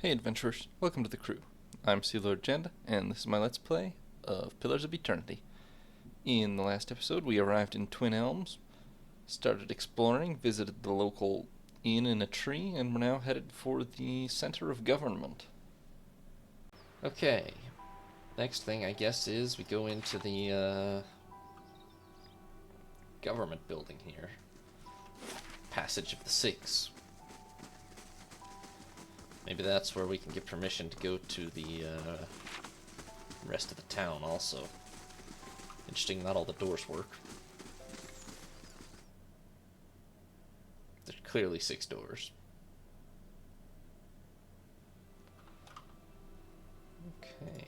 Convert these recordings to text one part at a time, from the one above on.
Hey adventurers, welcome to the crew. I'm Sea Lord Jend, and this is my Let's Play of Pillars of Eternity. In the last episode, we arrived in Twin Elms, started exploring, visited the local inn in a tree, and we're now headed for the center of government. Okay, next thing I guess is we go into the government building here. Passage of the Six. Maybe that's where we can get permission to go to the rest of the town also. Interesting, not all the doors work. There's clearly 6 doors. Okay.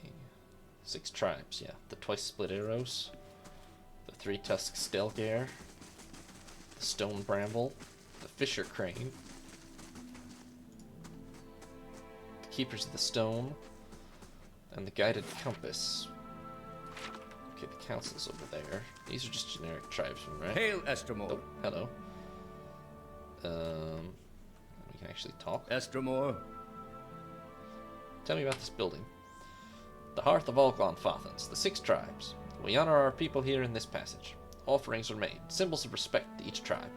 6 tribes, yeah. The twice split arrows, the 3-tusked stelgare, the stone bramble, the fisher crane, Keepers of the Stone, and the Guided Compass. Okay, the council's over there. These are just generic tribesmen, right? Hail, Estermore. Oh, hello. We can actually talk. Estermore. Tell me about this building. The hearth of all Anamenfathans, the 6 tribes. We honor our people here in this passage. Offerings are made, symbols of respect to each tribe.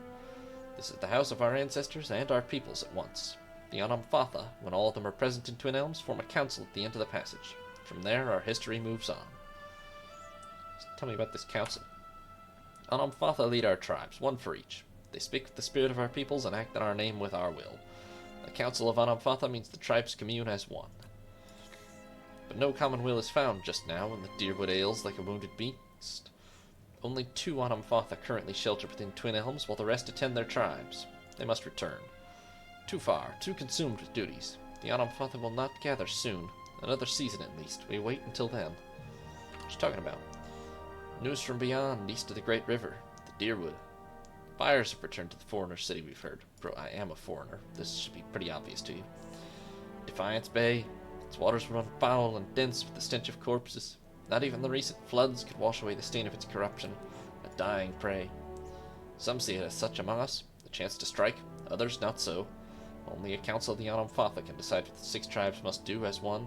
This is the house of our ancestors and our peoples at once. The Anamenfatha, when all of them are present in Twin Elms, form a council at the end of the passage. From there, our history moves on. Tell me about this council. Anamenfatha lead our tribes, one for each. They speak with the spirit of our peoples and act in our name with our will. The Council of Anamenfatha means the tribes commune as one. But no common will is found just now, and the Deerwood ails like a wounded beast. Only 2 Anamenfatha currently shelter within Twin Elms, while the rest attend their tribes. They must return. Too far, too consumed with duties. The Anamenfatha will not gather soon. Another season at least. We wait until then. What you talking about? News from beyond, east of the Great River. The Deerwood. Buyers have returned to the foreigner city, we've heard. Bro, I am a foreigner. This should be pretty obvious to you. Defiance Bay. Its waters run foul and dense with the stench of corpses. Not even the recent floods could wash away the stain of its corruption. A dying prey. Some see it as such among us. A chance to strike. Others not so. Only a council of the Anamenfatha can decide what the 6 tribes must do as one.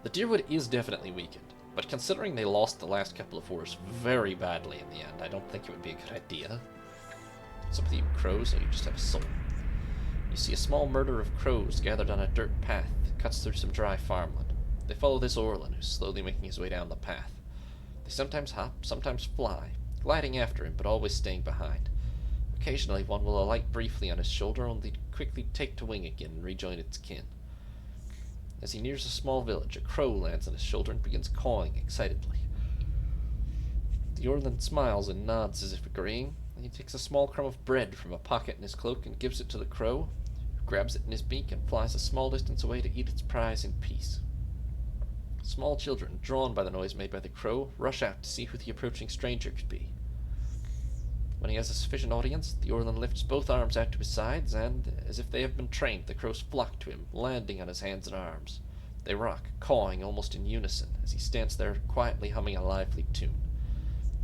The Deerwood is definitely weakened, but considering they lost the last couple of wars very badly in the end, I don't think it would be a good idea. What's up with you crows? Oh, you just have a soul. You see a small murder of crows gathered on a dirt path that cuts through some dry farmland. They follow this Orlan, who's slowly making his way down the path. They sometimes hop, sometimes fly, gliding after him, but always staying behind. Occasionally one will alight briefly on his shoulder, only to quickly take to wing again and rejoin its kin. As he nears a small village, a crow lands on his shoulder and begins cawing excitedly. The Orlan smiles and nods as if agreeing, and he takes a small crumb of bread from a pocket in his cloak and gives it to the crow, who grabs it in his beak and flies a small distance away to eat its prize in peace. Small children, drawn by the noise made by the crow, rush out to see who the approaching stranger could be. When he has a sufficient audience, the Orlan lifts both arms out to his sides, and, as if they have been trained, the crows flock to him, landing on his hands and arms. They rock, cawing almost in unison, as he stands there quietly humming a lively tune.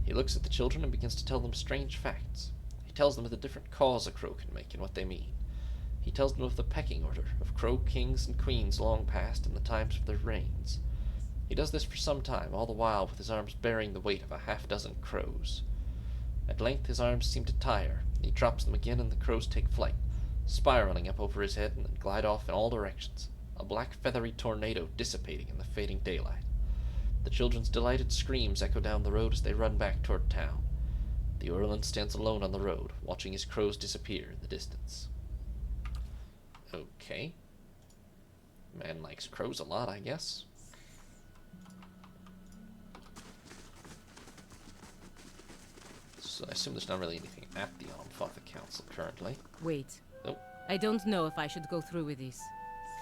He looks at the children and begins to tell them strange facts. He tells them of the different caws a crow can make and what they mean. He tells them of the pecking order, of crow kings and queens long past and the times of their reigns. He does this for some time, all the while with his arms bearing the weight of a half-dozen crows. At length his arms seem to tire, and he drops them again and the crows take flight, spiraling up over his head and then glide off in all directions, a black feathery tornado dissipating in the fading daylight. The children's delighted screams echo down the road as they run back toward town. The Orlan stands alone on the road, watching his crows disappear in the distance. Okay. Man likes crows a lot, I guess. So I assume there's not really anything at the Anamenfatha Council currently. Wait. Oh. I don't know if I should go through with this.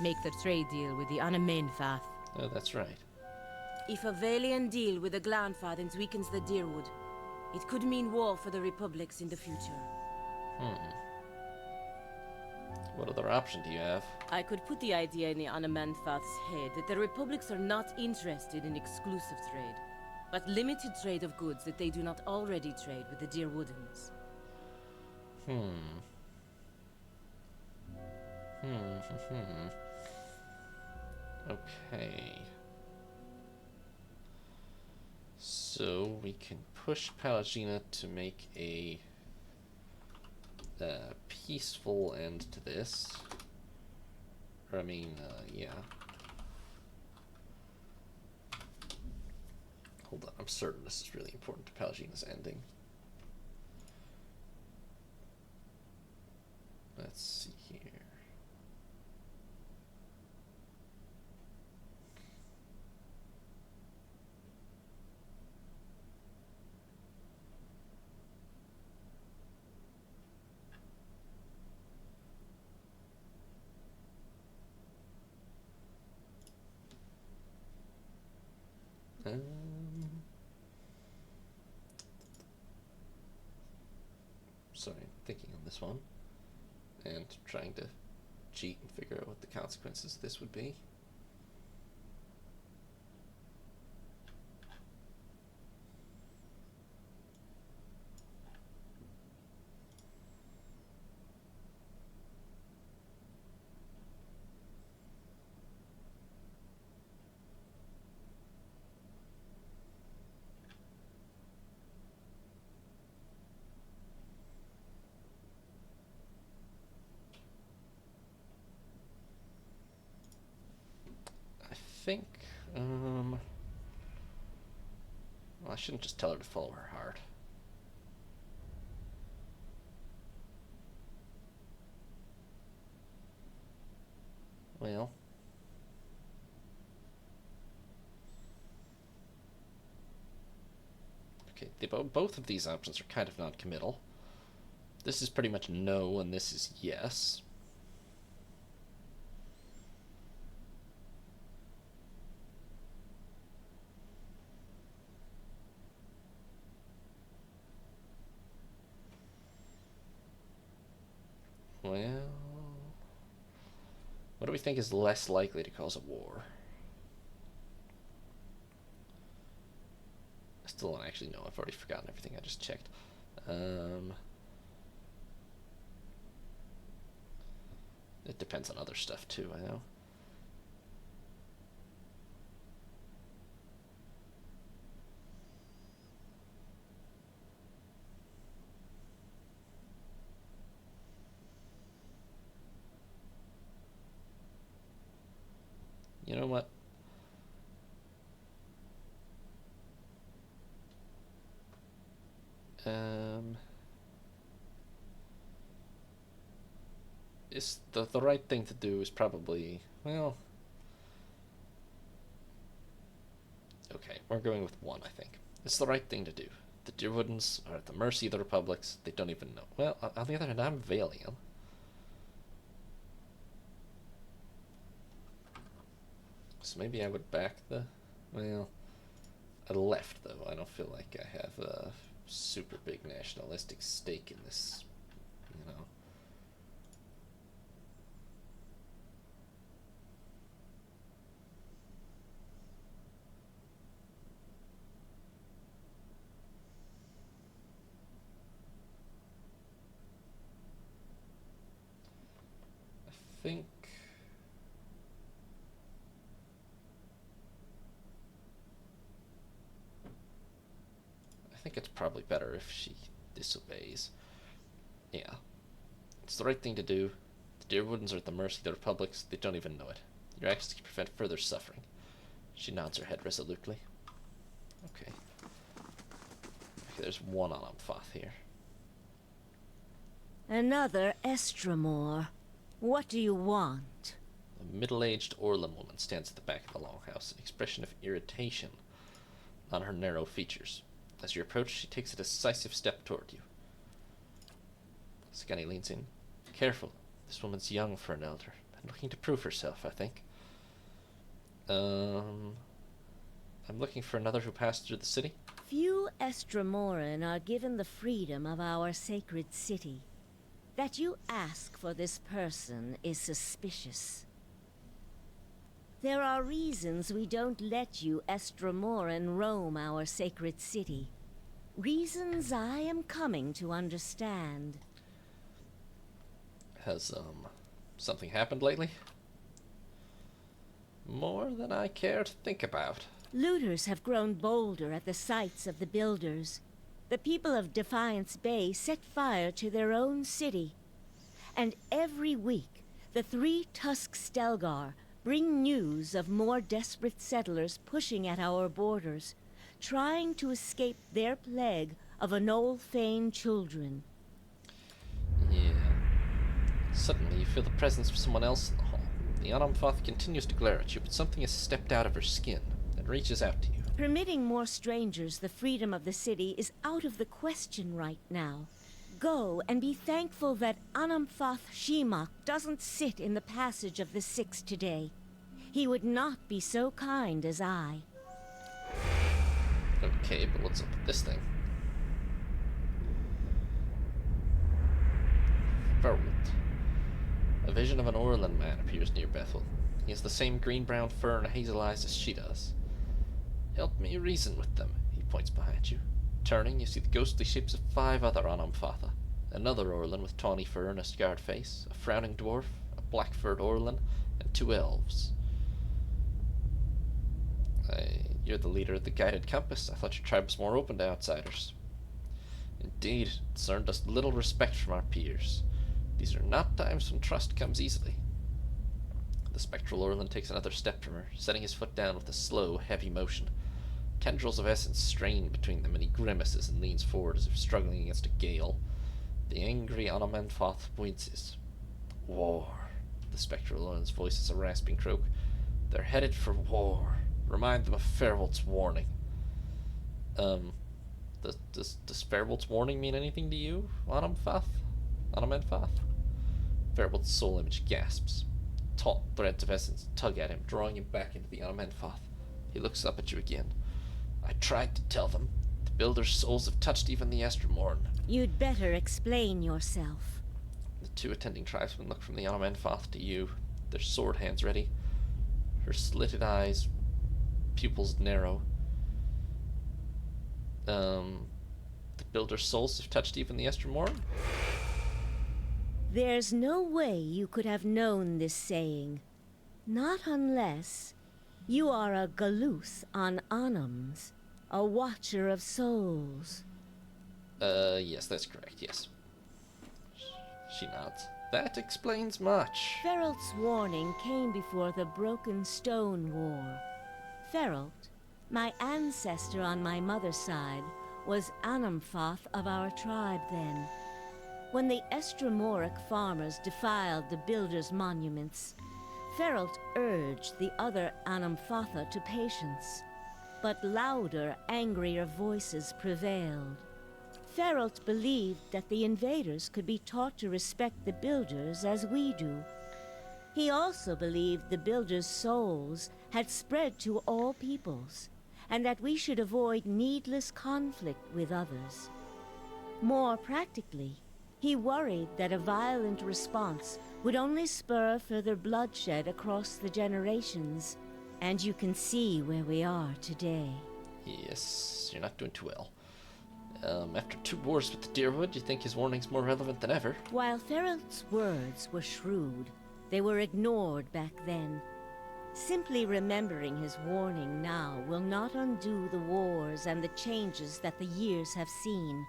Make the trade deal with the Anamenfath. Oh, that's right. If a Valiant deal with the Glanfathans weakens the Deerwood, it could mean war for the Republics in the future. What other option do you have? I could put the idea in the Anamenfath's head that the Republics are not interested in exclusive trade, but limited trade of goods that they do not already trade with the Deerwoodans. Okay. So we can push Palagina to make a peaceful end to this. Or I mean, yeah. Hold on, I'm certain this is really important to Palagina's ending. Let's see here. Sorry, I'm thinking on this one and trying to cheat and figure out what the consequences of this would be. I think, well, I shouldn't just tell her to follow her heart. Well, okay, both of these options are kind of non-committal. This is pretty much no, and this is yes. Well, what do we think is less likely to cause a war? I still don't actually know. I've already forgotten everything I just checked. It depends on other stuff too, I know. You know what? Is the right thing to do is probably, well, okay, we're going with one, I think. It's the right thing to do. The Deerwoodens are at the mercy of the Republics. They don't even know. Well, on the other hand, I'm Valian. So maybe I would back the, well, I left, though. I don't feel like I have a super big nationalistic stake in this, you know. Think it's probably better if she disobeys. Yeah. It's the right thing to do. The Deerwoodens are at the mercy of the Republics. They don't even know it. Your actions can prevent further suffering. She nods her head resolutely. Okay. Okay, there's one Anamenfath here. Another Estramore. What do you want? A middle-aged Orlan woman stands at the back of the longhouse, an expression of irritation on her narrow features. As you approach, she takes a decisive step toward you. Scanny leans in. Careful. This woman's young for an elder, and looking to prove herself, I think. I'm looking for another who passed through the city. Few Estramoran are given the freedom of our sacred city. That you ask for this person is suspicious. There are reasons we don't let you Estramoran roam our sacred city. Reasons I am coming to understand. Has, Something happened lately? More than I care to think about. Looters have grown bolder at the sites of the builders. The people of Defiance Bay set fire to their own city. And every week, the 3 Tusk Stelgar bring news of more desperate settlers pushing at our borders, trying to escape their plague of Anolfane children. Yeah. Suddenly, you feel the presence of someone else in the hall. The Anamenfath continues to glare at you, but something has stepped out of her skin and reaches out to you. Permitting more strangers the freedom of the city is out of the question right now. Go and be thankful that Anamenfath Shimak doesn't sit in the passage of the Six today. He would not be so kind as I. Okay, but what's up with this thing? Feralt. A vision of an Orlan man appears near Bethel. He has the same green-brown fur and hazel eyes as she does. Help me reason with them, he points behind you. Turning, you see the ghostly shapes of 5 other Anamenfatha. Another Orlan with tawny fur and a scarred face, a frowning dwarf, a black-furred Orlan, and 2 elves. You're the leader of the Guided Compass. I thought your tribe was more open to outsiders. Indeed, it's earned us little respect from our peers. These are not times when trust comes easily. The spectral Orlan takes another step from her, setting his foot down with a slow, heavy motion. Tendrils of essence strain between them, and he grimaces and leans forward as if struggling against a gale. The angry Anamenfath winces. War. The spectral Orlan's voice is a rasping croak. They're headed for war. Remind them of Feralt's warning. Does Feralt's warning mean anything to you, Anamenfath? Feralt's soul image gasps. Taut threads of essence tug at him, drawing him back into the Anamenfath. He looks up at you again. I tried to tell them. The Builder's souls have touched even the Estremorn. You'd better explain yourself. The 2 attending tribesmen look from the Anamenfath to you, their sword hands ready. Her slitted eyes, pupils narrow. The Builder's souls have touched even the Estremorn? There's no way you could have known this saying. Not unless you are a Galuth on Anams, a watcher of souls. Yes, that's correct, yes. She nods. That explains much. Feralt's warning came before the Broken Stone War. Feralt, my ancestor on my mother's side, was Anamenfath of our tribe then. When the Estremoric farmers defiled the Builder's monuments, Feralt urged the other Anamenfatha to patience, but louder, angrier voices prevailed. Feralt believed that the invaders could be taught to respect the Builders as we do. He also believed the Builders' souls had spread to all peoples, and that we should avoid needless conflict with others. More practically, he worried that a violent response would only spur further bloodshed across the generations, and you can see where we are today. Yes, you're not doing too well. After 2 wars with the Deerwood, you think his warning's more relevant than ever? While Feralt's words were shrewd, they were ignored back then. Simply remembering his warning now will not undo the wars and the changes that the years have seen.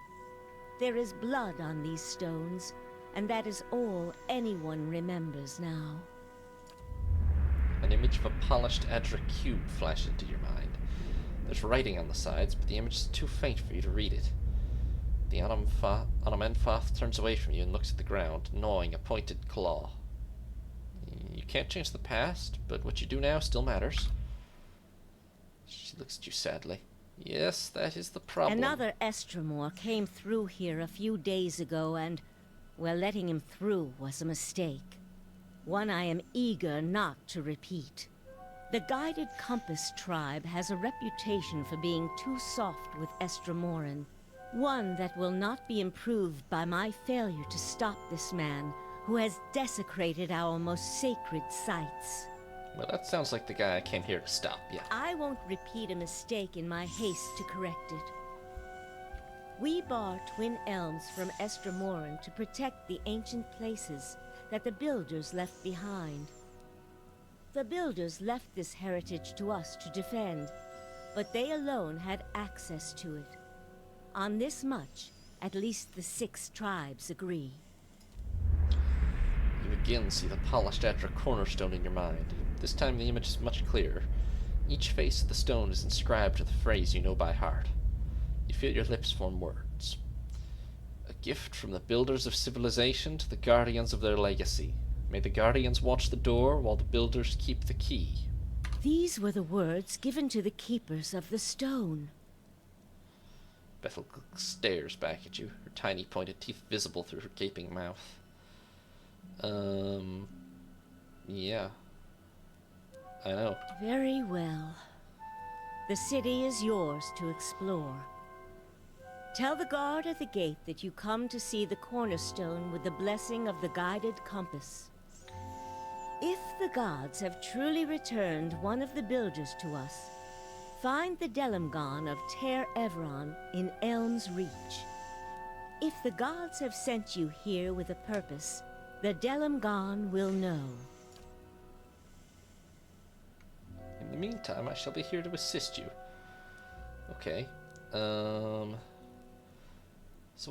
There is blood on these stones, and that is all anyone remembers now. An image of a polished Adra cube flashes into your mind. There's writing on the sides, but the image is too faint for you to read it. The Anamenfath turns away from you and looks at the ground, gnawing a pointed claw. You can't change the past, but what you do now still matters. She looks at you sadly. Yes, that is the problem. Another Estremor came through here a few days ago, and, well, letting him through was a mistake. One I am eager not to repeat. The Guided Compass tribe has a reputation for being too soft with Estremoran. One that will not be improved by my failure to stop this man, who has desecrated our most sacred sites. Well, that sounds like the guy I came here to stop, yeah. I won't repeat a mistake in my haste to correct it. We bar twin elms from Estremoran to protect the ancient places that the Builders left behind. The Builders left this heritage to us to defend, but they alone had access to it. On this much, at least the 6 tribes agree. You again see the polished outer cornerstone in your mind. This time the image is much clearer. Each face of the stone is inscribed with a phrase you know by heart. You feel your lips form words. A gift from the builders of civilization to the guardians of their legacy. May the guardians watch the door while the builders keep the key. These were the words given to the keepers of the stone. Bethel stares back at you, her tiny pointed teeth visible through her gaping mouth. Yeah. I know. Very well. The city is yours to explore. Tell the guard at the gate that you come to see the cornerstone with the blessing of the guided compass. If the gods have truly returned one of the builders to us, find the Delimgon of Ter Evron in Elm's Reach. If the gods have sent you here with a purpose, the Delimgon will know. In the meantime, I shall be here to assist you. Okay. So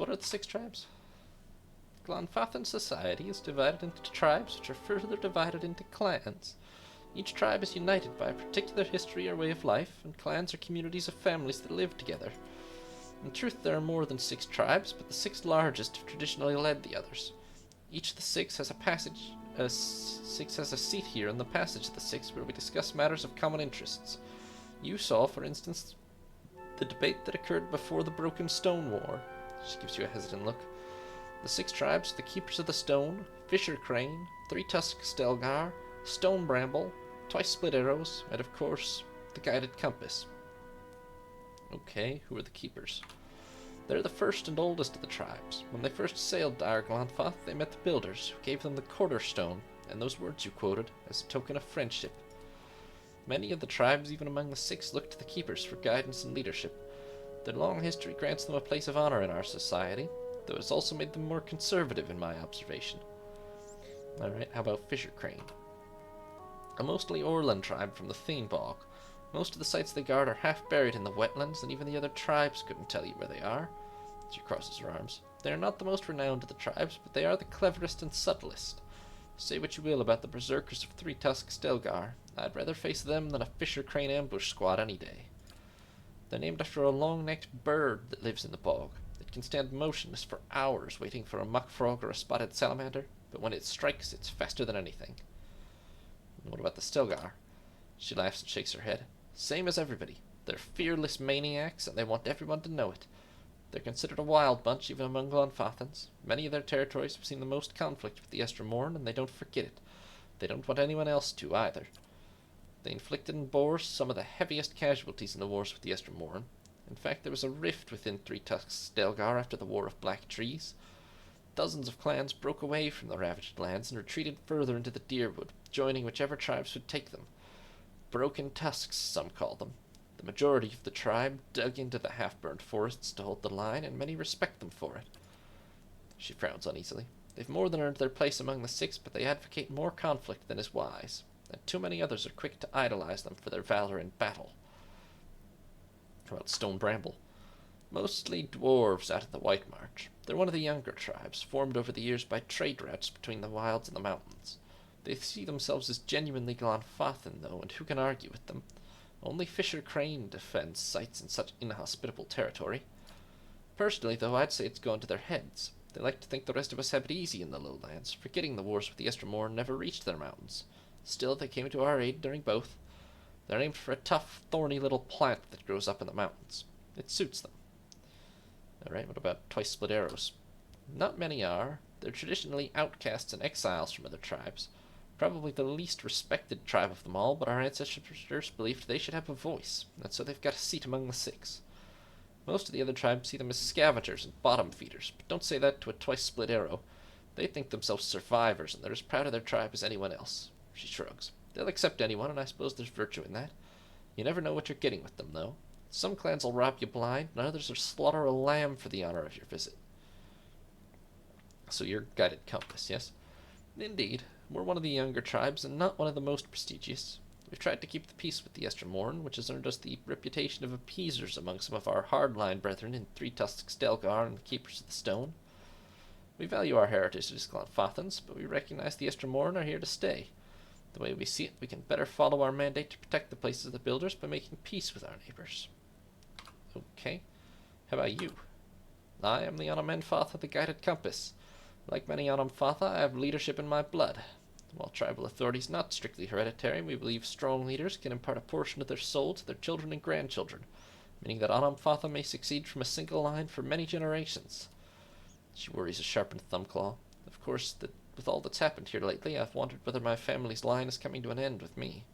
what are the 6 tribes? Glanfathan society is divided into tribes, which are further divided into clans. Each tribe is united by a particular history or way of life, and clans are communities of families that live together. In truth, there are more than 6 tribes, but the 6 largest have traditionally led the others. Each of the 6 has a seat here in the passage of the 6, where we discuss matters of common interests. You saw, for instance, the debate that occurred before the Broken Stone War. She gives you a hesitant look. The 6 tribes, the Keepers of the Stone, Fisher Crane, 3-Tusked Stelgar, Stone Bramble, Twice Split Arrows, and of course, the Guided Compass. Okay, who are the Keepers? They're the first and oldest of the tribes. When they first sailed to Glanfathan, they met the Builders, who gave them the Cornerstone, and those words you quoted, as a token of friendship. Many of the tribes, even among the 6, look to the Keepers for guidance and leadership. Their long history grants them a place of honor in our society, though it's also made them more conservative in my observation. Alright, how about Fisher Crane? A mostly Orland tribe from the Theinbog. Most of the sites they guard are half buried in the wetlands, and even the other tribes couldn't tell you where they are. She crosses her arms. They are not the most renowned of the tribes, but they are the cleverest and subtlest. Say what you will about the berserkers of 3-Tusked Stelgar, I'd rather face them than a Fisher Crane ambush squad any day. They're named after a long-necked bird that lives in the bog. It can stand motionless for hours waiting for a muck frog or a spotted salamander, but when it strikes, it's faster than anything. And what about the Stelgar? She laughs and shakes her head. Same as everybody. They're fearless maniacs, and they want everyone to know it. They're considered a wild bunch, even among Glanfathans. Many of their territories have seen the most conflict with the Estermorn, and they don't forget it. They don't want anyone else to, either. They inflicted and bore some of the heaviest casualties in the wars with the Estermorn. In fact, there was a rift within 3-Tusked Stelgar after the War of Black Trees. Dozens of clans broke away from the ravaged lands and retreated further into the Deerwood, joining whichever tribes would take them. Broken Tusks, some call them. The majority of the tribe dug into the half-burned forests to hold the line, and many respect them for it. She frowns uneasily. They've more than earned their place among the 6, but they advocate more conflict than is wise, and too many others are quick to idolize them for their valor in battle. How about Stone Bramble? Mostly dwarves out of the White March. They're one of the younger tribes, formed over the years by trade routes between the wilds and the mountains. They see themselves as genuinely Glanfathan, though, and who can argue with them? Only Fisher Crane defends sites in such inhospitable territory. Personally, though, I'd say it's gone to their heads. They like to think the rest of us have it easy in the lowlands, forgetting the wars with the Estermorn never reached their mountains. Still, they came to our aid during both. They're named for a tough, thorny little plant that grows up in the mountains. It suits them. Alright, what about Twice Split Arrows? Not many are. They're traditionally outcasts and exiles from other tribes. Probably the least respected tribe of them all, but our ancestors believed they should have a voice, and so they've got a seat among the 6. Most of the other tribes see them as scavengers and bottom feeders, but don't say that to a Twice Split Arrow. They think themselves survivors, and they're as proud of their tribe as anyone else. She shrugs. They'll accept anyone, and I suppose there's virtue in that. You never know what you're getting with them, though. Some clans will rob you blind, and others will slaughter a lamb for the honor of your visit. So you're Guided Compass, yes? Indeed, we're one of the younger tribes and not one of the most prestigious. We've tried to keep the peace with the Estermorn, which has earned us the reputation of appeasers among some of our hardline brethren in Three Tusks, Delgar, and the Keepers of the Stone. We value our heritage as Glanfathans, but we recognize the Estermorn are here to stay. The way we see it, we can better follow our mandate to protect the places of the Builders by making peace with our neighbors. Okay. How about you? I am the Anamenfath of the Guided Compass. Like many Anamenfatha, I have leadership in my blood. While tribal authority is not strictly hereditary, we believe strong leaders can impart a portion of their soul to their children and grandchildren, meaning that Anamenfatha may succeed from a single line for many generations. She worries a sharpened thumbclaw. Of course, with all that's happened here lately, I've wondered whether my family's line is coming to an end with me.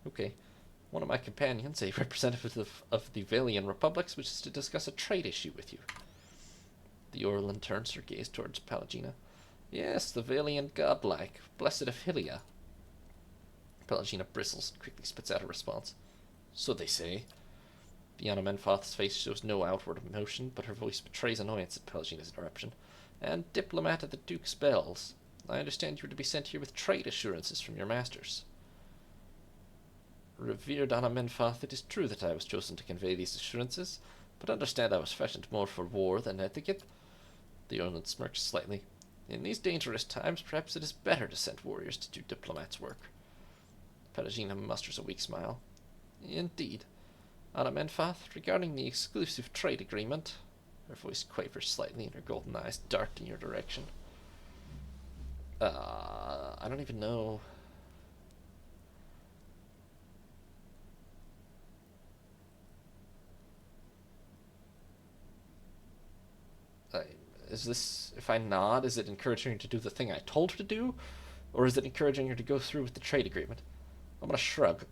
Okay. One of my companions, a representative of the Valian Republics, wishes to discuss a trade issue with you. The Orlan turns her gaze towards Pelagina. Yes, the Valian godlike, blessed of Hylia. Pelagina bristles and quickly spits out a response. So they say. The Anamenfath's face shows no outward emotion, but her voice betrays annoyance at Pelagina's interruption. And diplomat at the Duke's bells. I understand you are to be sent here with trade assurances from your masters. Revered Anamenfath, it is true that I was chosen to convey these assurances, but understand I was fashioned more for war than etiquette. The Orlan smirks slightly. In these dangerous times, perhaps it is better to send warriors to do diplomats' work. Pelagina musters a weak smile. Indeed. Anamenfath, regarding the exclusive trade agreement... Her voice quavers slightly and her golden eyes dart in your direction. I don't even know... Is this, if I nod, is it encouraging her to do the thing I told her to do? Or is it encouraging her to go through with the trade agreement? I'm gonna shrug.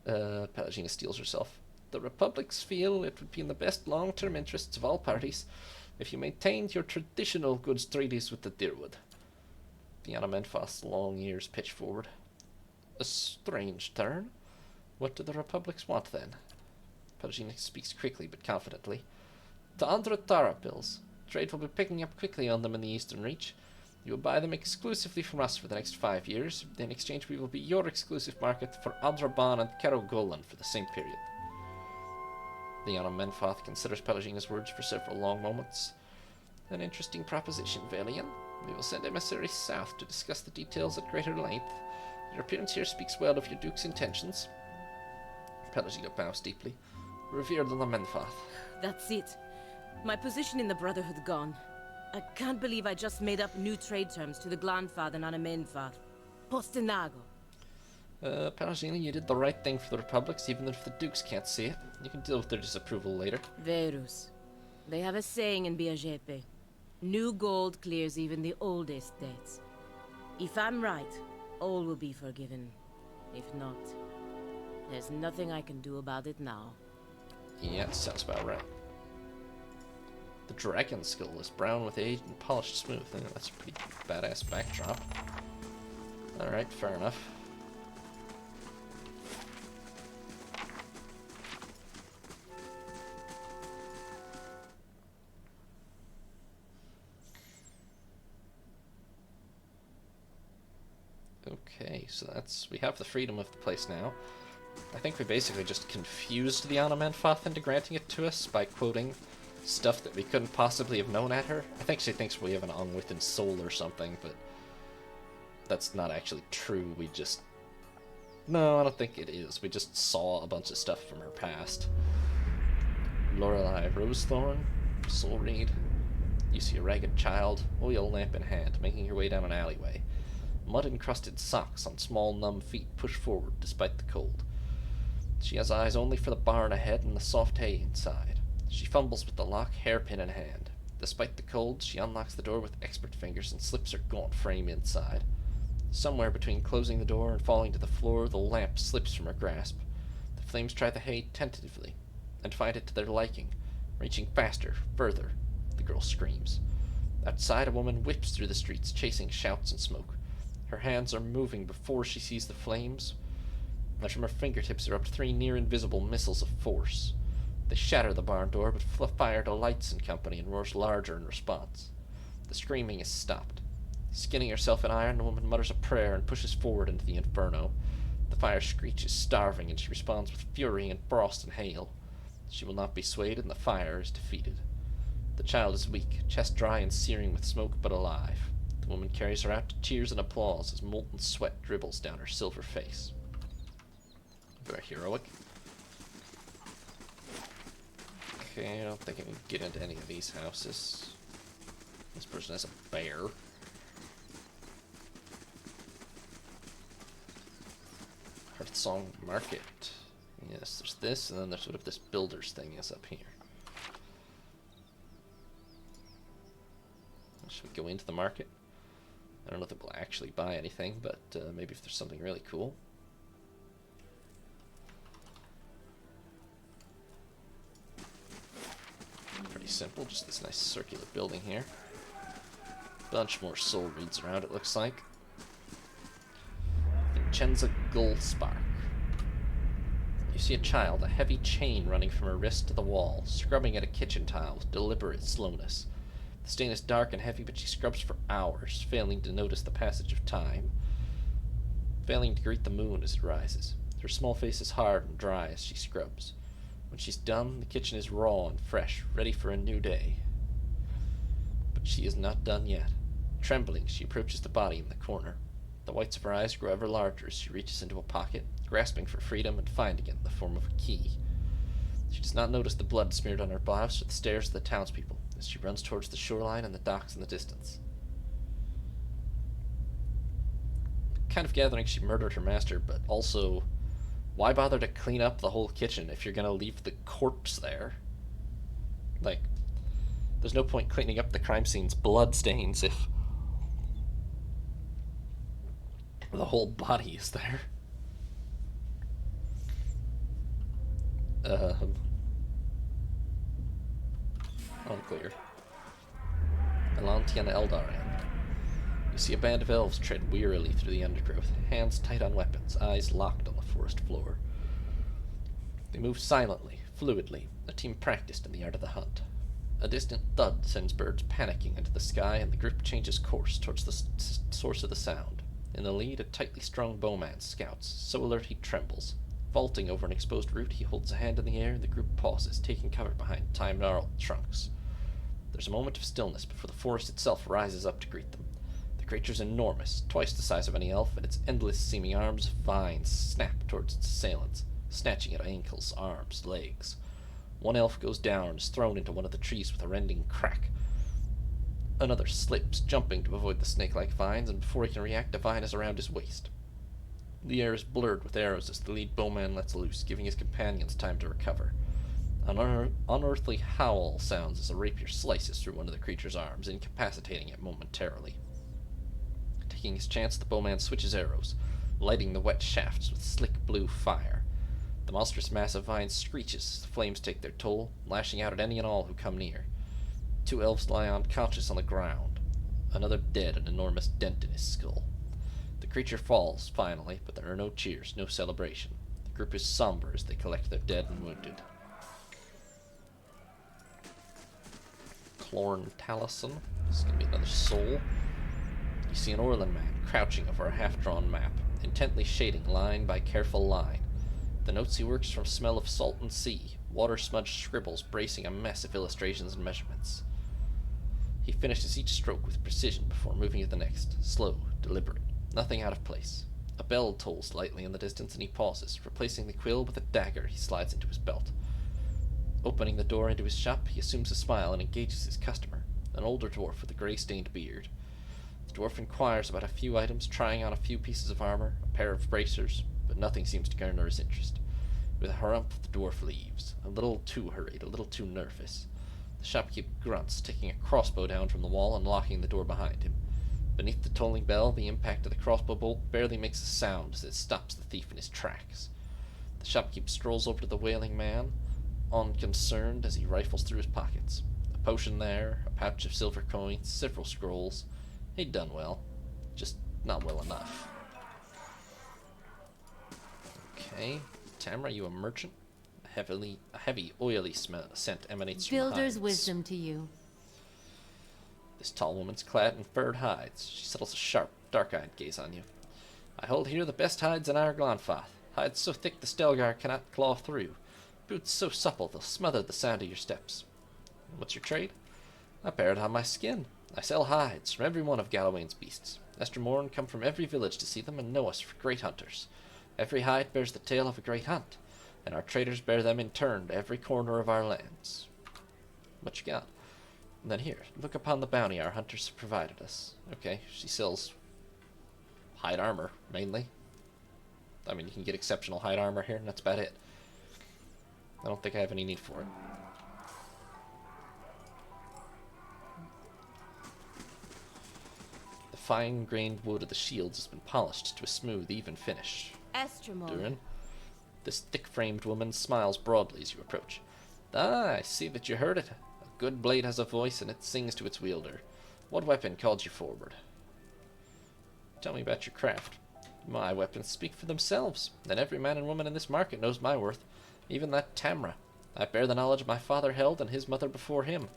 Pelagina steels herself. The Republics feel it would be in the best long-term interests of all parties if you maintained your traditional goods treaties with the Deerwood. The Anamenfath's long ears pitch forward. A strange turn. What do the Republics want, then? Pelagina speaks quickly but confidently. The Andra Tara pills. Trade will be picking up quickly on them in the Eastern Reach. You will buy them exclusively from us for the next 5 years. In exchange, we will be your exclusive market for Andraban and Kerogolan for the same period. The Anamenfath considers Pelagina's words for several long moments. An interesting proposition, Valian. We will send emissaries south to discuss the details at greater length. Your appearance here speaks well of your Duke's intentions. Pelagina bows deeply. Revered Anamenfath. That's it. My position in the Brotherhood gone. I can't believe I just made up new trade terms to the Glanfath and Anamenfath. Postenago. Pelagina, you did the right thing for the Republics, even if the Dukes can't see it. You can deal with their disapproval later. Verus. They have a saying in Biajepe. New gold clears even the oldest debts. If I'm right, all will be forgiven. If not, there's nothing I can do about it now. Yeah, sounds about right. The dragon skull is brown with age and polished smooth. That's a pretty badass backdrop. Alright, fair enough. Okay, so we have the freedom of the place now. I think we basically just confused the Anamenfath into granting it to us by quoting stuff that we couldn't possibly have known at her. I think she thinks we have an unwitting soul or something, but that's not actually true. No, I don't think it is. We just saw a bunch of stuff from her past. Lorelei Rosethorn, Soul Reed. You see a ragged child, oil lamp in hand, making her way down an alleyway. Mud-encrusted socks on small, numb feet push forward despite the cold. She has eyes only for the barn ahead and the soft hay inside. She fumbles with the lock, hairpin in hand. Despite the cold, she unlocks the door with expert fingers and slips her gaunt frame inside. Somewhere between closing the door and falling to the floor, the lamp slips from her grasp. The flames try the hay tentatively, and find it to their liking, reaching faster, further. The girl screams. Outside, a woman whips through the streets, chasing shouts and smoke. Her hands are moving before she sees the flames, and from her fingertips erupt 3 near-invisible missiles of force. They shatter the barn door, but fire to Lights and Company and roars larger in response. The screaming is stopped. Skinning herself in iron, the woman mutters a prayer and pushes forward into the inferno. The fire screeches, starving, and she responds with fury and frost and hail. She will not be swayed, and the fire is defeated. The child is weak, chest dry and searing with smoke, but alive. The woman carries her out to cheers and applause as molten sweat dribbles down her silver face. Very heroic. Okay, I don't think I can get into any of these houses. This person has a bear. Hearthsong Market. Yes, there's this, and then there's sort of this builder's thing is up here. Should we go into the market? I don't know if we'll actually buy anything, but maybe if there's something really cool. Pretty simple, just this nice circular building here. Bunch more soul reeds around, it looks like. Vincenza Goldspark. You see a child, a heavy chain running from her wrist to the wall, scrubbing at a kitchen tile with deliberate slowness. The stain is dark and heavy, but she scrubs for hours, failing to notice the passage of time, failing to greet the moon as it rises. Her small face is hard and dry as she scrubs. When she's done, the kitchen is raw and fresh, ready for a new day. But she is not done yet. Trembling, she approaches the body in the corner. The whites of her eyes grow ever larger as she reaches into a pocket, grasping for freedom and finding it in the form of a key. She does not notice the blood smeared on her blouse or the stares of the townspeople as she runs towards the shoreline and the docks in the distance. Kind of gathering she murdered her master, but also, why bother to clean up the whole kitchen if you're gonna leave the corpse there? Like, there's no point cleaning up the crime scene's blood stains if the whole body is there. Unclear. Elantiana Eldaran. You see a band of elves tread wearily through the undergrowth, hands tight on weapons, eyes locked on the forest floor. They move silently, fluidly, a team practiced in the art of the hunt. A distant thud sends birds panicking into the sky, and the group changes course towards the source of the sound. In the lead, a tightly strung bowman scouts, so alert he trembles. Vaulting over an exposed root, he holds a hand in the air, and the group pauses, taking cover behind time-gnarled trunks. There's a moment of stillness before the forest itself rises up to greet them. The creature's enormous, twice the size of any elf, and its endless-seeming arms of vines snap towards its assailants, snatching at ankles, arms, legs. One elf goes down and is thrown into one of the trees with a rending crack. Another slips, jumping to avoid the snake-like vines, and before he can react, a vine is around his waist. The air is blurred with arrows as the lead bowman lets loose, giving his companions time to recover. An unearthly howl sounds as a rapier slices through one of the creature's arms, incapacitating it momentarily. Taking his chance, the bowman switches arrows, lighting the wet shafts with slick blue fire. The monstrous mass of vines screeches as the flames take their toll, lashing out at any and all who come near. Two elves lie unconscious on the ground, another dead, an enormous dent in his skull. The creature falls, finally, but there are no cheers, no celebration. The group is somber as they collect their dead and wounded. Clorn Talison. This is going to be another soul. You see an Orlan man crouching over a half-drawn map, intently shading line by careful line. The notes he works from smell of salt and sea, water-smudged scribbles bracing a mess of illustrations and measurements. He finishes each stroke with precision before moving to the next, slow, deliberate, nothing out of place. A bell tolls lightly in the distance and he pauses, replacing the quill with a dagger he slides into his belt. Opening the door into his shop, he assumes a smile and engages his customer, an older dwarf with a grey-stained beard. The dwarf inquires about a few items, trying on a few pieces of armor, a pair of bracers, but nothing seems to garner his interest. With a harumph, the dwarf leaves, a little too hurried, a little too nervous. The shopkeep grunts, taking a crossbow down from the wall and locking the door behind him. Beneath the tolling bell, the impact of the crossbow bolt barely makes a sound as it stops the thief in his tracks. The shopkeep strolls over to the wailing man, unconcerned as he rifles through his pockets. A potion there, a pouch of silver coins, several scrolls. He'd done well, just not well enough. Okay, Tamara, you a merchant? A heavy, oily scent emanates from Builder's hides. wisdom to you. This tall woman's clad in furred hides. She settles a sharp, dark-eyed gaze on you. I hold here the best hides in Anamenfath. Hides so thick the Stelgar cannot claw through. Boots so supple they'll smother the sound of your steps. What's your trade? I bear it on my skin. I sell hides from every one of Gallowayne's beasts. Estermoran come from every village to see them and know us for great hunters. Every hide bears the tale of a great hunt, and our traders bear them in turn to every corner of our lands. What you got? And then here, look upon the bounty our hunters have provided us. Okay, she sells hide armor, mainly. I mean, you can get exceptional hide armor here, and that's about it. I don't think I have any need for it. The fine-grained wood of the shields has been polished to a smooth, even finish. Estremor. Durin. This thick-framed woman smiles broadly as you approach. Ah, I see that you heard it. A good blade has a voice, and it sings to its wielder. What weapon called you forward? Tell me about your craft. My weapons speak for themselves, and every man and woman in this market knows my worth. Even that Tamra. I bear the knowledge my father held and his mother before him.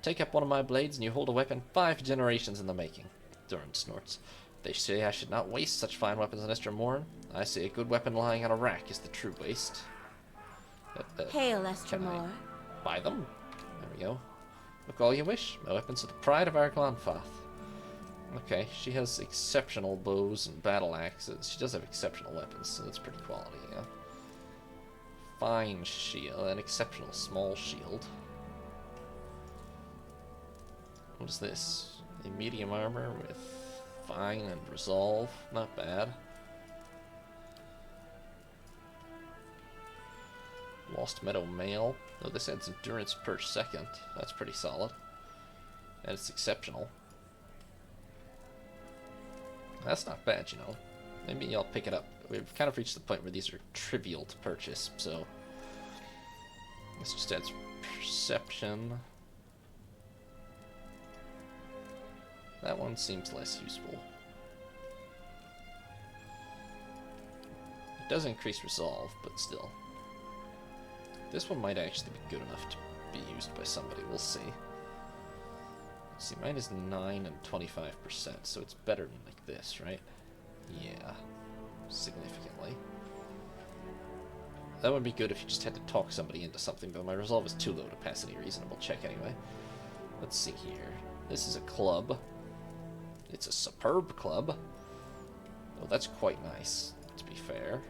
Take up one of my blades and you hold a weapon 5 generations in the making. Durin snorts. They say I should not waste such fine weapons on Estermoran. I say a good weapon lying on a rack is the true waste. Hail, Estremor. Buy them? There we go. Look all you wish. My weapons are the pride of Anamenfath. Okay, she has exceptional bows and battle axes. She does have exceptional weapons, so that's pretty quality, yeah. Fine shield, an exceptional small shield. What is this? A medium armor with fine and resolve. Not bad. Lost Meadow Mail. Oh, this adds endurance per second. That's pretty solid. And it's exceptional. That's not bad, you know. Maybe I'll pick it up. We've kind of reached the point where these are trivial to purchase, so this just adds perception. That one seems less useful. It does increase resolve, but still. This one might actually be good enough to be used by somebody. We'll see. See, mine is 9 and 25%, so it's better than like this, right? Yeah, significantly. That would be good if you just had to talk somebody into something, but my resolve is too low to pass any reasonable check anyway. Let's see here. This is a club. It's a superb club. Oh, that's quite nice, to be fair.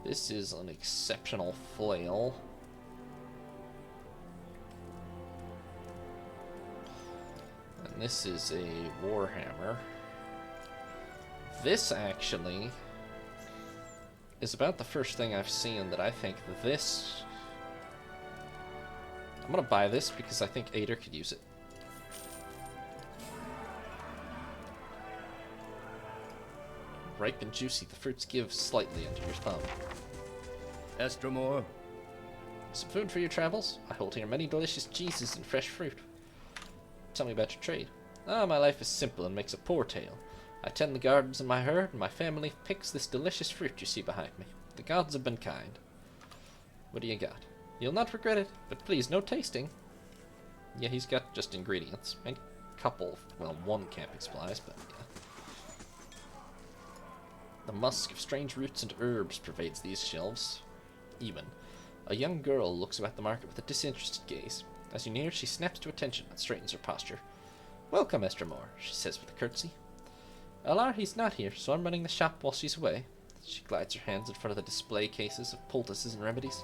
This is an exceptional flail. And this is a warhammer. This actually is about the first thing I've seen that I think this... I'm gonna buy this because I think Ader could use it. Ripe and juicy, the fruits give slightly under your thumb. Estremor. Some food for your travels? I hold here many delicious cheeses and fresh fruit. Tell me about your trade. Ah, my life is simple and makes a poor tale. I tend the gardens in my herd, and my family picks this delicious fruit you see behind me. The gods have been kind. What do you got? You'll not regret it, but please, no tasting. Yeah, he's got just ingredients. And a couple, well, one camping supplies, but yeah. The musk of strange roots and herbs pervades these shelves. Even. A young girl looks about the market with a disinterested gaze. As you near, she snaps to attention and straightens her posture. Welcome, Estremor, she says with a curtsy. Alarhe's not here, so I'm running the shop while she's away. She glides her hands in front of the display cases of poultices and remedies.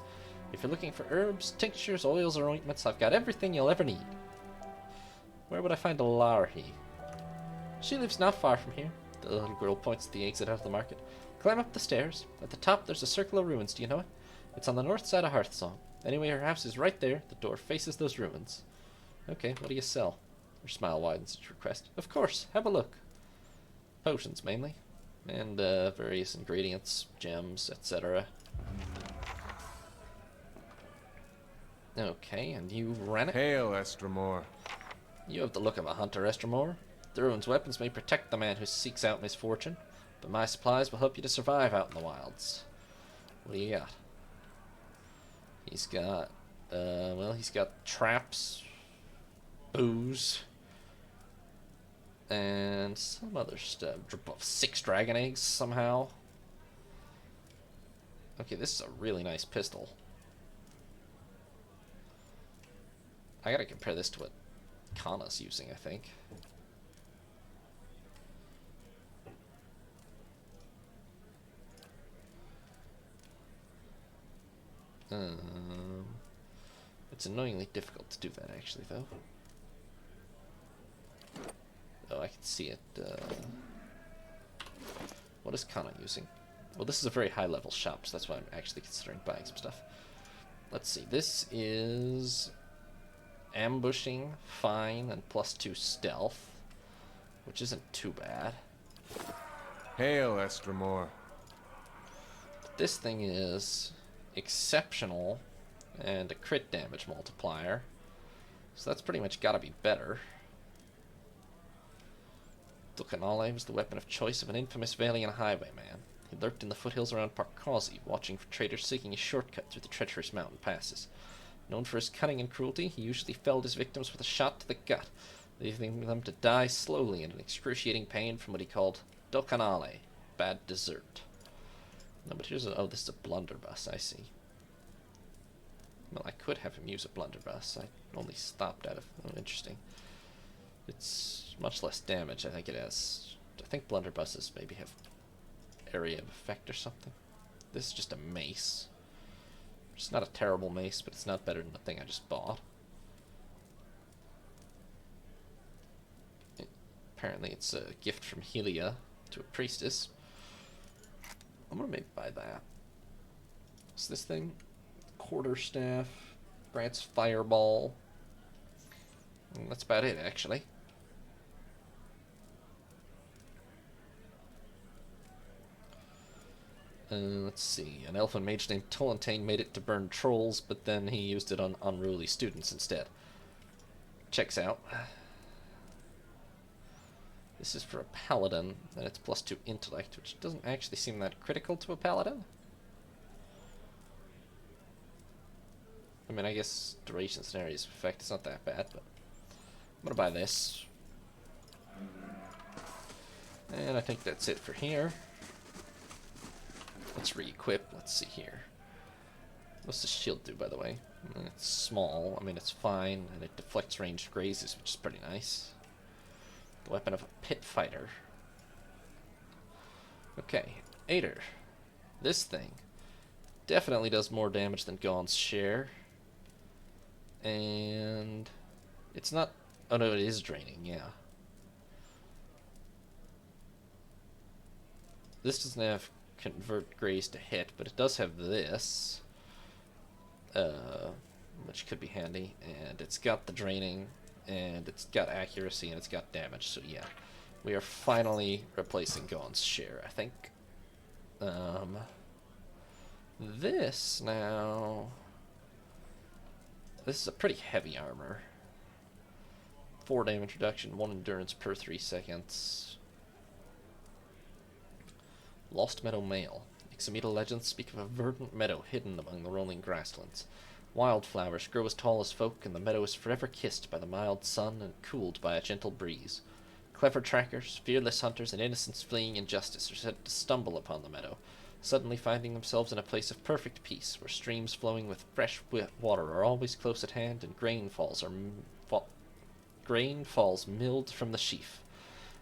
If you're looking for herbs, tinctures, oils, or ointments, I've got everything you'll ever need. Where would I find Alarhe? She lives not far from here. The little girl points to the exit out of the market. Climb up the stairs. At the top, there's a circle of ruins. Do you know it? It's on the north side of Hearthsong. Anyway, her house is right there. The door faces those ruins. Okay, what do you sell? Her smile widens at your request. Of course, have a look. Potions, mainly. And, various ingredients, gems, etc. Okay, and you ran it? Hail, Estremor. You have the look of a hunter, Estremor. The ruin's weapons may protect the man who seeks out misfortune, but my supplies will help you to survive out in the wilds. What do you got? He's got, well, he's got traps. booze. And some other stuff. 6 dragon eggs somehow. Okay, this is a really nice pistol. I gotta compare this to what Kana's using, I think. It's annoyingly difficult to do that, actually, though. Oh, I can see it. What is Kana using? Well, this is a very high-level shop, so that's why I'm actually considering buying some stuff. Let's see. This is ambushing, fine, and +2 stealth, which isn't too bad. Hail, Estremor. This thing is exceptional and a crit damage multiplier, so that's pretty much gotta be better. Dulcanale was the weapon of choice of an infamous Valiant highwayman. He lurked in the foothills around Parkazi, watching for traders seeking a shortcut through the treacherous mountain passes. Known for his cunning and cruelty, he usually felled his victims with a shot to the gut, leaving them to die slowly in an excruciating pain from what he called Dulcanale, bad dessert. No, but here's oh, this is a blunderbuss, I see. Well, I could have him use a blunderbuss. I only stopped at it. Oh, interesting. It's much less damage, I think it has. I think blunderbusses maybe have area of effect or something. This is just a mace. It's not a terrible mace, but it's not better than the thing I just bought. Apparently it's a gift from Helia to a priestess. I'm gonna maybe buy that. What's this thing? Quarterstaff. Grants fireball. And that's about it, actually. Let's see. An elfin mage named Tolentane made it to burn trolls, but then he used it on unruly students instead. Checks out. This is for a paladin, and it's +2 intellect, which doesn't actually seem that critical to a paladin. I mean, I guess durations and areas of effect is not that bad, but I'm gonna buy this. And I think that's it for here. Let's re-equip. Let's see here. What's the shield do, by the way? It's small. I mean, it's fine, and it deflects ranged grazes, which is pretty nice. The weapon of a pit fighter. Okay, Ader. This thing definitely does more damage than Gaun's share. And it's not... Oh no, it is draining, yeah. This doesn't have convert graze to hit, but it does have this, which could be handy, and it's got the draining, and it's got accuracy, and it's got damage, so yeah. We are finally replacing Gaun's share, I think. This, now... This is a pretty heavy armor. 4 damage reduction, 1 endurance per 3 seconds. Lost Meadow Mail. Ixamita legends speak of a verdant meadow hidden among the rolling grasslands. Wildflowers grow as tall as folk, and the meadow is forever kissed by the mild sun and cooled by a gentle breeze. Clever trackers, fearless hunters, and innocents fleeing injustice are said to stumble upon the meadow, suddenly finding themselves in a place of perfect peace, where streams flowing with fresh water are always close at hand, and grain falls milled from the sheaf.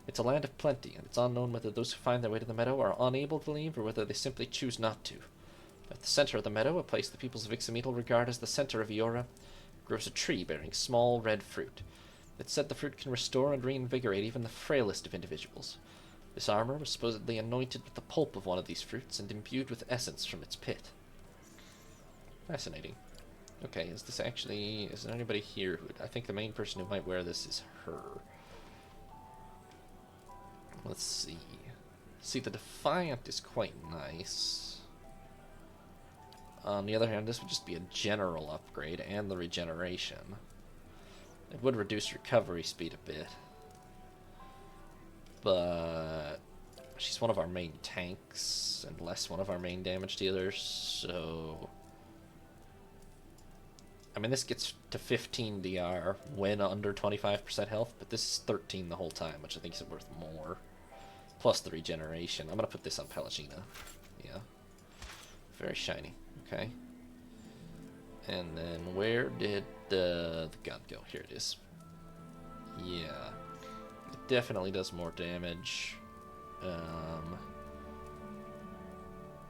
It's a land of plenty, and it's unknown whether those who find their way to the meadow are unable to leave, or whether they simply choose not to. At the center of the meadow, a place the peoples of Ixamital regard as the center of Eora, grows a tree bearing small red fruit. It's said the fruit can restore and reinvigorate even the frailest of individuals. This armor was supposedly anointed with the pulp of one of these fruits and imbued with essence from its pit. Fascinating. Okay, is this actually... Is there anybody here who... I think the main person who might wear this is her. Let's see. See, the Defiant is quite nice. On the other hand, this would just be a general upgrade, and the regeneration. It would reduce recovery speed a bit. But she's one of our main tanks, and less one of our main damage dealers, so... I mean, this gets to 15 DR when under 25% health, but this is 13 the whole time, which I think is worth more. Plus the regeneration. I'm going to put this on Pelagina. Yeah. Very shiny. Okay. And then where did the gun go? Here it is. Yeah. It definitely does more damage.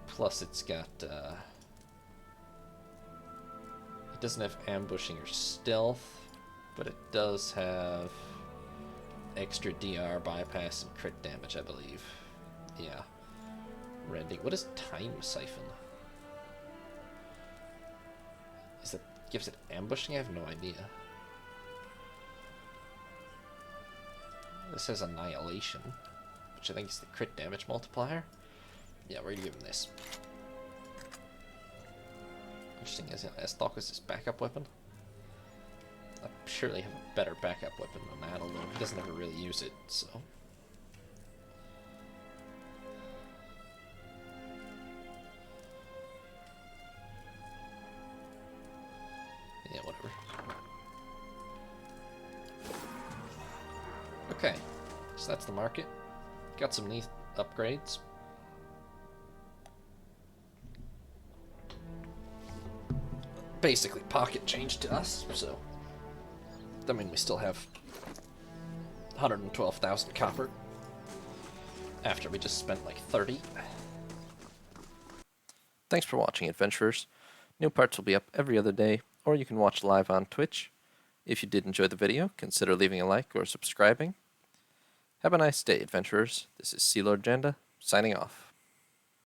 Plus it's got... it doesn't have ambushing or stealth, but it does have extra DR bypass and crit damage, I believe. Yeah. Rending. What is Time Siphon? Is that gives it ambushing? I have no idea. This has Annihilation, which I think is the crit damage multiplier. Yeah, we're gonna give him this. Interesting, as Thaukus' backup weapon. I surely have a better backup weapon than that, although he doesn't ever really use it, so. Yeah, whatever. Okay, so that's the market. Got some neat upgrades. Basically pocket change to us, so I mean we still have 112,000 copper after we just spent like 30. Thanks for watching, adventurers. New parts will be up every other day, or you can watch live on Twitch. If you did enjoy the video, consider leaving a like or subscribing. Have a nice day, adventurers. This is Sea Lord Janda, signing off.